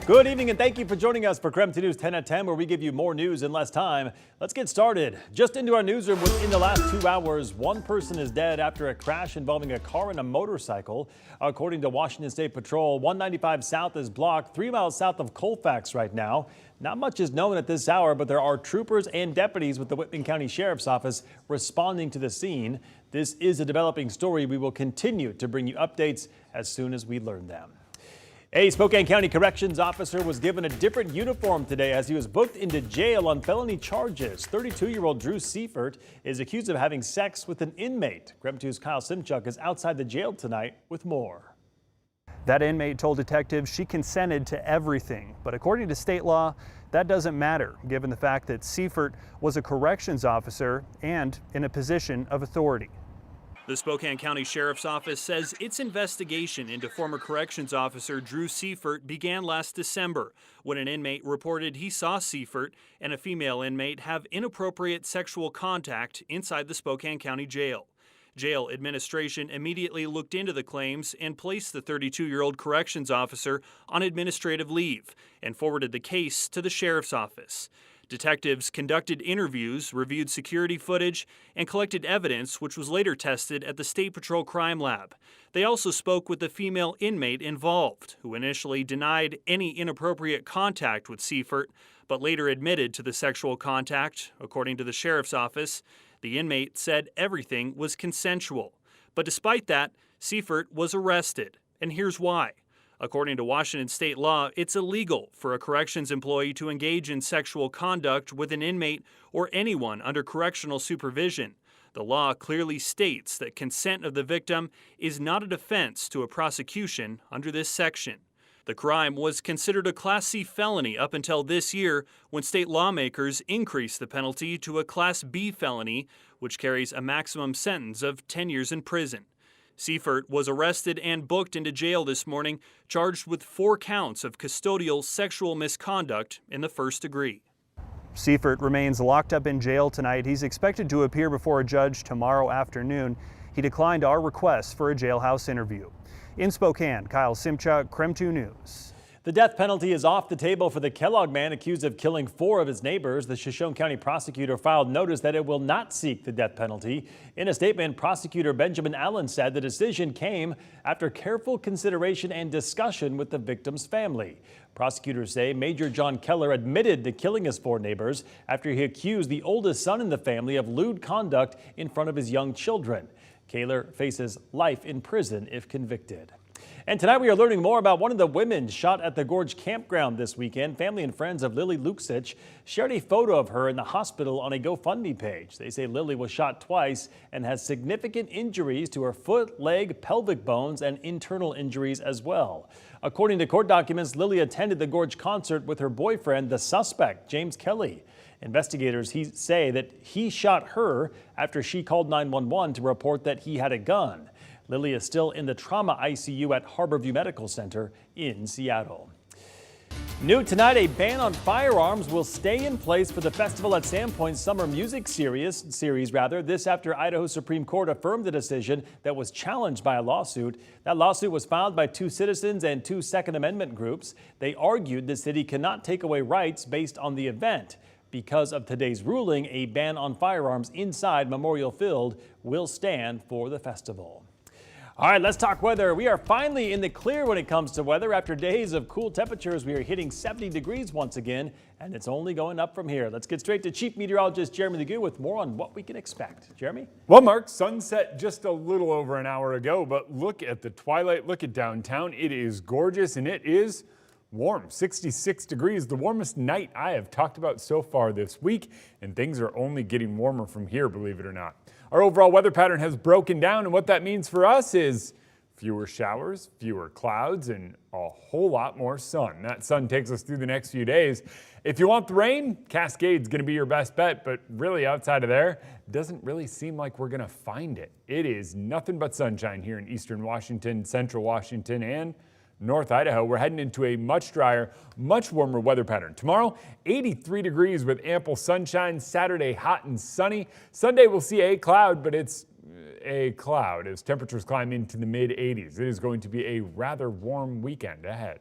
Good evening and thank you for joining us for KREM 2 News 10 at 10, where we give you more news in less time. Let's get started. Just into our newsroom, within the last 2 hours, one person is dead after a crash involving a car and a motorcycle. According to Washington State Patrol, 195 South is blocked 3 miles south of Colfax right now. Not much is known at this hour, but there are troopers and deputies with the Whitman County Sheriff's Office responding to the scene. This is a developing story. We will continue to bring you updates as soon as we learn them. A Spokane County corrections officer was given a different uniform today as he was booked into jail on felony charges. 32-year-old Drew Seifert is accused of having sex with an inmate. KREM 2's Kyle Simchuk is outside the jail tonight with more. That inmate told detectives she consented to everything, but according to state law, that doesn't matter given the fact that Seifert was a corrections officer and in a position of authority. The Spokane County Sheriff's Office says its investigation into former corrections officer Drew Seifert began last December when an inmate reported he saw Seifert and a female inmate have inappropriate sexual contact inside the Spokane County Jail. Jail administration immediately looked into the claims and placed the 32-year-old corrections officer on administrative leave and forwarded the case to the Sheriff's Office. Detectives conducted interviews, reviewed security footage, and collected evidence which was later tested at the State Patrol Crime Lab. They also spoke with the female inmate involved, who initially denied any inappropriate contact with Seifert, but later admitted to the sexual contact. According to the Sheriff's Office, the inmate said everything was consensual. But despite that, Seifert was arrested, and here's why. According to Washington state law, it's illegal for a corrections employee to engage in sexual conduct with an inmate or anyone under correctional supervision. The law clearly states that consent of the victim is not a defense to a prosecution under this section. The crime was considered a Class C felony up until this year when state lawmakers increased the penalty to a Class B felony, which carries a maximum sentence of 10 years in prison. Seifert was arrested and booked into jail this morning, charged with 4 counts of custodial sexual misconduct in the first degree. Seifert remains locked up in jail tonight. He's expected to appear before a judge tomorrow afternoon. He declined our request for a jailhouse interview. In Spokane, Kyle Simchuk, KREM 2 News. The death penalty is off the table for the Kellogg man accused of killing 4 of his neighbors. The Shoshone County prosecutor filed notice that it will not seek the death penalty. In a statement, prosecutor Benjamin Allen said the decision came after careful consideration and discussion with the victim's family. Prosecutors say Major John Keller admitted to killing his 4 neighbors after he accused the oldest son in the family of lewd conduct in front of his young children. Keller faces life in prison if convicted. And tonight we are learning more about one of the women shot at the Gorge campground this weekend. Family and friends of Lily Luksich shared a photo of her in the hospital on a GoFundMe page. They say Lily was shot twice and has significant injuries to her foot, leg, pelvic bones, and internal injuries as well. According to court documents, Lily attended the Gorge concert with her boyfriend, the suspect, James Kelly. Investigators say that he shot her after she called 911 to report that he had a gun. Lily is still in the trauma ICU at Harborview Medical Center in Seattle. New tonight, a ban on firearms will stay in place for the festival at Sandpoint Summer Music Series. This after Idaho Supreme Court affirmed the decision that was challenged by a lawsuit. That lawsuit was filed by 2 citizens and 2 Second Amendment groups. They argued the city cannot take away rights based on the event. Because of today's ruling, a ban on firearms inside Memorial Field will stand for the festival. All right, let's talk weather. We are finally in the clear when it comes to weather. After days of cool temperatures, we are hitting 70 degrees once again, and it's only going up from here. Let's get straight to Chief Meteorologist Jeremy Legoo with more on what we can expect. Jeremy? Well, Mark, sunset just a little over an hour ago, but look at the twilight, look at downtown. It is gorgeous, and it is warm, 66 degrees, the warmest night I have talked about so far this week, and things are only getting warmer from here, believe it or not. Our overall weather pattern has broken down, and what that means for us is fewer showers, fewer clouds, and a whole lot more sun. That sun takes us through the next few days. If you want the rain, Cascade's going to be your best bet, but really outside of there, doesn't really seem like we're going to find it. It is nothing but sunshine here in eastern Washington, central Washington, and North Idaho. We're heading into a much drier, much warmer weather pattern. Tomorrow, 83 degrees with ample sunshine. Saturday, hot and sunny. Sunday, we'll see a cloud, but it's a cloud as temperatures climb into the mid-80s. It is going to be a rather warm weekend ahead.